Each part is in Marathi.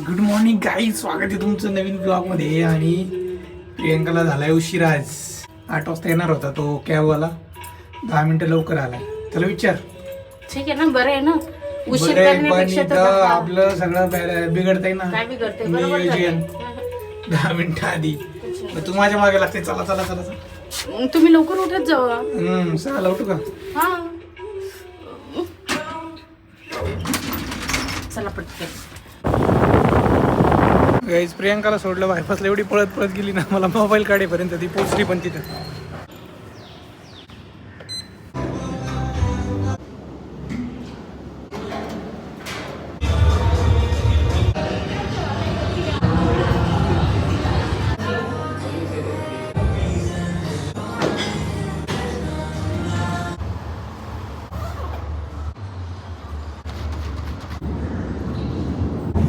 गुड मॉर्निंग गाईज, स्वागत आहे तुमचं नवीन ब्लॉगमध्ये. आणि प्रियंकाला झालाय उशीर. आज 8 वाजता येणार होता तो कॅबवाला, 10 मिनिटं लवकर आलाय. त्याला विचार. ठीक आहे ना, बरं आहे ना. उशीर बरं आहे, पण करण्यापेक्षा इथं तर आपलं सगळं बिघडतंय ना. काय बिघडतंय? बरोबर नियोजन. झालंय. 10 मिनिटं आधी मग तू माझ्या मागे लागते. चला चला चला चला. मग तुम्ही लवकर उठत जावा. 6ला उठू का? हा, चला पटकन. गाईज, प्रियंकाला सोडलं बायपासला. एवढी पळत पळत गेली ना, मला मोबाईल काढेपर्यंत ती पोचली पण तिथं.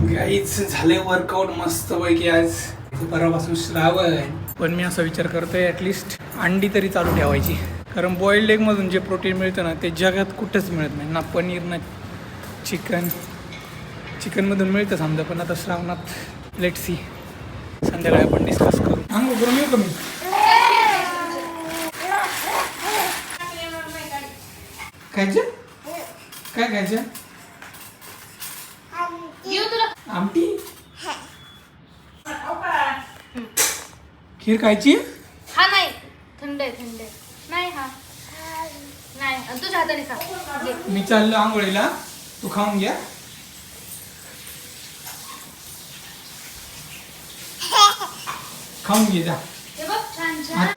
काहीच झालंय वर्कआउट मस्त पैकी. आज परवापासून श्रावण. पण मी असा विचार करतोय ॲटलिस्ट अंडी तरी चालू ठेवायची. कारण बॉइल्ड एगमधून जे प्रोटीन मिळतं ना, ते जगात कुठंच मिळत नाही. ना पनीर ना चिकनमधून मिळतं समजा. पण आता श्रावणात लेट्स सी, संध्याकाळी आपण डिस्कस करू. सांगू बरं मी कमी खायचं. काय खायचं? आमटी. खीर खायची. हा नाही, थंड आहे थंड आहे. नाही हा नाही, तुझ्या हाताने खा. घे. मी चाललो आंघोळीला, तू खाऊन घ्या. खाऊन घे जा. हे बघ, छान छान.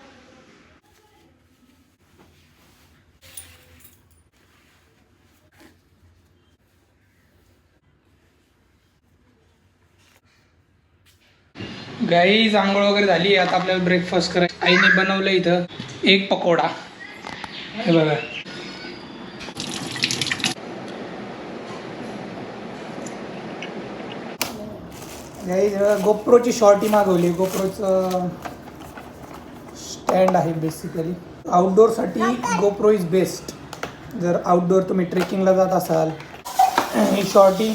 गाईज, आंघोळ वगैरे झाली. आता आपल्याला ब्रेकफास्ट करायचं. आईने बनवलं इथं एक पकोडा. हे बघा. गाईज, गोप्रोची शॉर्टी मागवली. गोप्रोचं स्टँड आहे बेसिकली. आउटडोअरसाठी गोप्रो इज बेस्ट. जर आउटडोअर तुम्ही ट्रेकिंगला जात असाल. ही शॉर्टी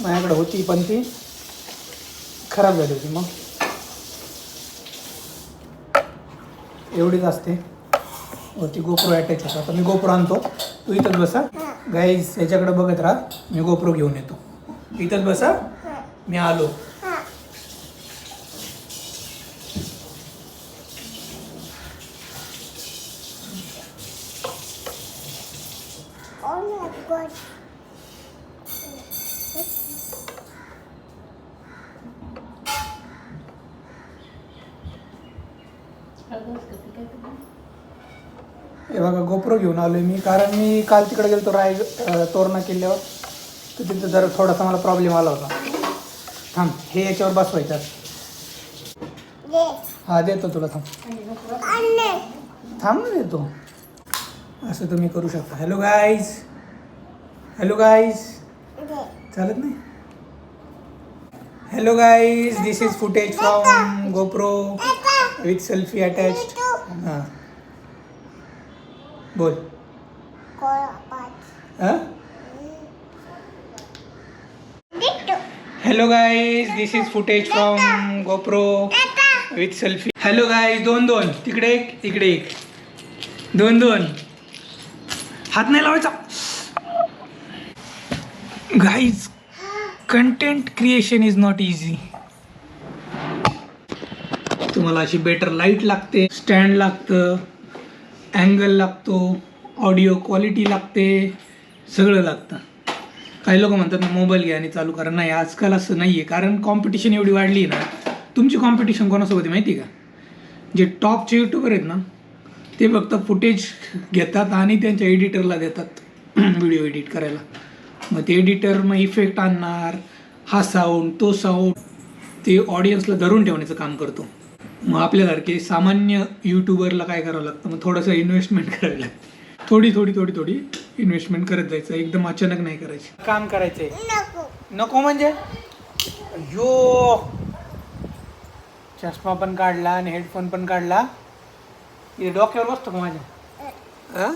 माझ्याकडे होती पण ती खराब झाली होती. मग एवढीच असते वरती गोप्रो अटॅच होता. तर मी गोप्रो आणतो. तू इथंच बसा. गाईज, याच्याकडे बघत राहा. मी गोप्रो घेऊन येतो. इथंच बसा, मी आलो. हे बघा, गोप्रो घेऊन आलोय मी. कारण मी काल तिकडे गेलो तोरणा किल्ल्यावर. तर तिथं जरा थोडासा मला प्रॉब्लेम आला होता. थांब, हे याच्यावर बसवायचं. हा, देतो तुला. थांब ना, देतो. असं तुम्ही करू शकता. Hello guys, hello guys. चालत नाही. Hello guys, this is footage from GoPro with selfie attached. हां, बोल. Hello guys, this is footage from GoPro with selfie. Hello guys, 2-2. तिकडे एक, इकडे एक. 2-2. हात नाही लावायचा. Guys, content creation is not easy. तुम्हाला अशी बेटर लाईट लागते, स्टँड लागतं, अँगल लागतो, ऑडिओ क्वालिटी लागते, सगळं लागतं. काही लोक म्हणतात ना, मोबाईल घ्या आणि चालू करा. नाही, आजकाल असं नाही आहे. कारण कॉम्पिटिशन एवढी वाढली आहे ना. तुमची कॉम्पिटिशन कोणासोबत आहे माहिती आहे का? जे टॉपचे यूट्यूबर आहेत ना, ते फक्त फुटेज घेतात आणि त्यांच्या एडिटरला देतात व्हिडिओ एडिट करायला. मग ते एडिटर मग इफेक्ट आणणार, हा साऊंड, तो साऊंड, ते ऑडियन्सला धरून ठेवण्याचं काम करतो. मग आपल्यासारखे सामान्य यूट्यूबरला काय करावं लागतं? मग थोडंसं इन्व्हेस्टमेंट करावी लागते. थोडी इन्व्हेस्टमेंट करत जायचं. एकदम अचानक नाही करायची. काम करायचंय. नको म्हणजे यो चष्मा पण काढला आणि हेडफोन पण काढला. इथे डोक्यावर बसतो का माझ्या?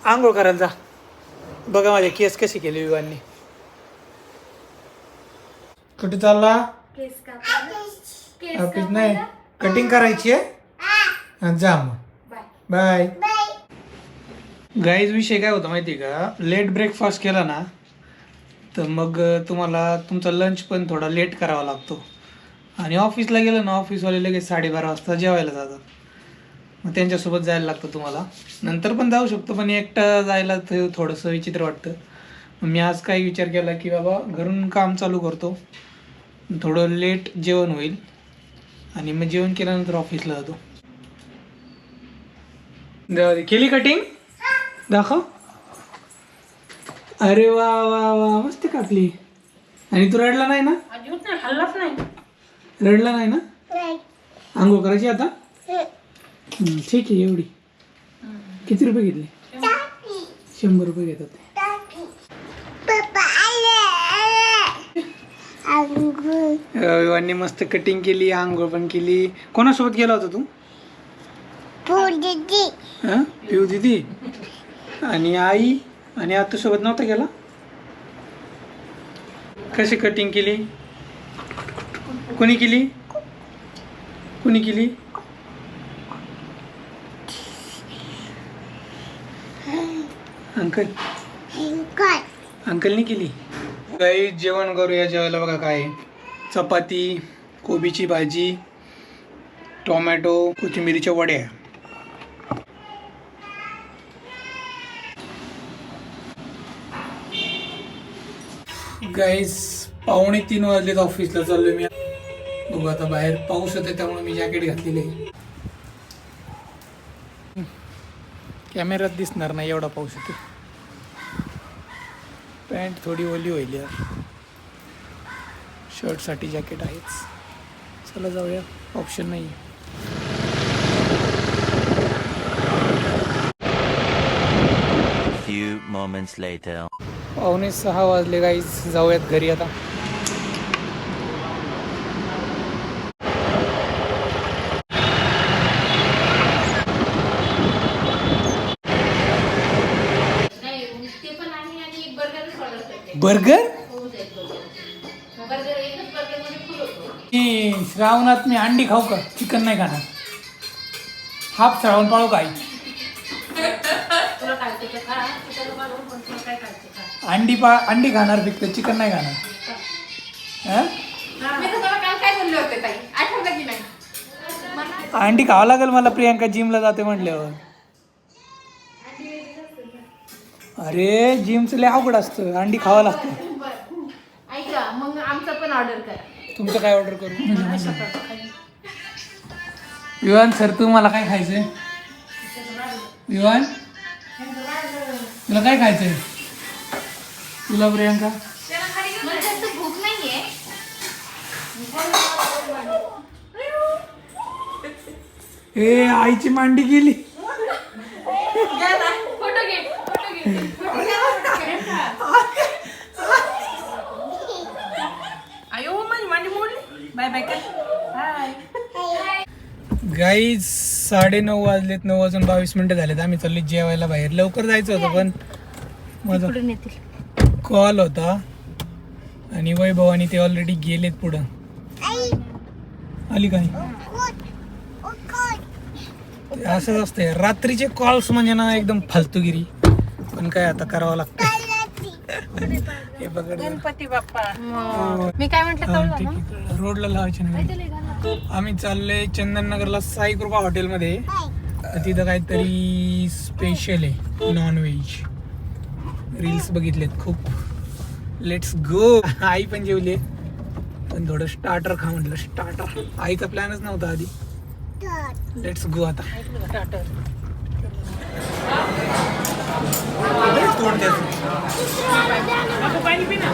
आंघोळ करायला जा. बघा माझे केस कशी केली विवांनी. कुठे चालला? केस कापायला. केस ऑफिस नाही, कापायला. कटिंग करायची आहे. हा, जा मग. बाय. बाय. गाईज विषय काय होता माहिती का, लेट ब्रेकफास्ट केला ना तर मग तुम्हाला तुमचा लंच पण थोडा लेट करावा लागतो. आणि ऑफिसला गेलं ना, ऑफिसवाले लगेच 12:30 वाजता जेवायला जातात. मग त्यांच्यासोबत जायला लागतं तुम्हाला. नंतर पण जाऊ शकतो, पण एकटा जायला ते थोडंसं विचित्र वाटतं. मग मी आज काय विचार केला की बाबा घरून काम चालू करतो, थोडं लेट जेवण होईल आणि मग जेवण केल्यानंतर ऑफिसला जातो. केली कटिंग? दाखव. अरे वा वा वा, मस्त कापली. आणि तू रडला नाही ना? हल्लाच नाही. रडला नाही ना? आंघोळ करायची आता? ठीक आहे. एवढी किती रुपये घेतले? 100 रुपये घेतात ते. विवांनी मस्त कटिंग केली, आंघोळ पण केली. कोणासोबत गेला होता तू? पिऊ दीदी आणि आई आणि आता सोबत नव्हता गेला? कशी कटिंग केली? कोणी केली? कोणी केली? अंकल अंकलनी केली. काही जेवण करूया. जेवायला बघा काय आहे. चपाती, कोबीची भाजी, टोमॅटो, कोथिंबीरीच्या वड्या. गाईस 2:45 वाजलेत. ऑफिसला चाललोय मी. बघू आता, बाहेर पाऊस येतोय त्यामुळे मी जॅकेट घातलेले. कॅमेऱ्यात दिसणार नाही एवढा पाऊस येतो. पॅन्ट थोडी ओली होईल यार. शर्टसाठी जॅकेट आहेच. चला जाऊया, ऑप्शन नाही. Few moments later. 5:45 वाजले गाईस. जाऊयात घरी आता. बर्गर? श्रावणात मी अंडी खाऊ का? चिकन नाही खाणार. हाफ श्रावण पाळू काय? अंडी खाणार फक्त, चिकन नाही खाणार. अंडी खावं लागेल मला. प्रियांका जिमला जाते म्हटल्यावर. अरे जिमचं लय अवघड असतं, अंडी खावं लागतं. ऐका मग आमचं पण ऑर्डर करा. तुमचं काय ऑर्डर करू? विवान सर, तू मला काय खायचंय? विवान तुला काय खायचंय? तुला प्रियांका? भूक नाहीये. ए आईची मांडी गेली. फोटो घे. अयो माझी मांडी मोडली. बाय बाय कर. हाय. गाईज 9:30 वाजलेत. 9:22 झालेत. आम्ही चाललो जेवायला बाहेर. लवकर जायचं होतं पण माझा कॉल होता आणि वैभव आणि ते ऑलरेडी गेलेत पुढं. आली काय? असंच असतंय रात्रीचे कॉल्स म्हणजे ना, एकदम फालतूगिरी. पण काय आता करावं लागतं. हे बघा गणपती बाप्पा. मी काय म्हटलं? ठीक आहे. रोडला लावायचे नाही. आम्ही चाललोय चंदननगरला साई कृपा हॉटेलमध्ये. तिथं काहीतरी स्पेशल आहे, नॉनव्हेज. रील्स बघितलेत खूप. Let's go. आई पण जेवली पण थोडं स्टार्टर खा म्हटलं. स्टार्टर आईचा प्लॅनच नव्हता आधी. लेट्स गो आता. पाणी पिना.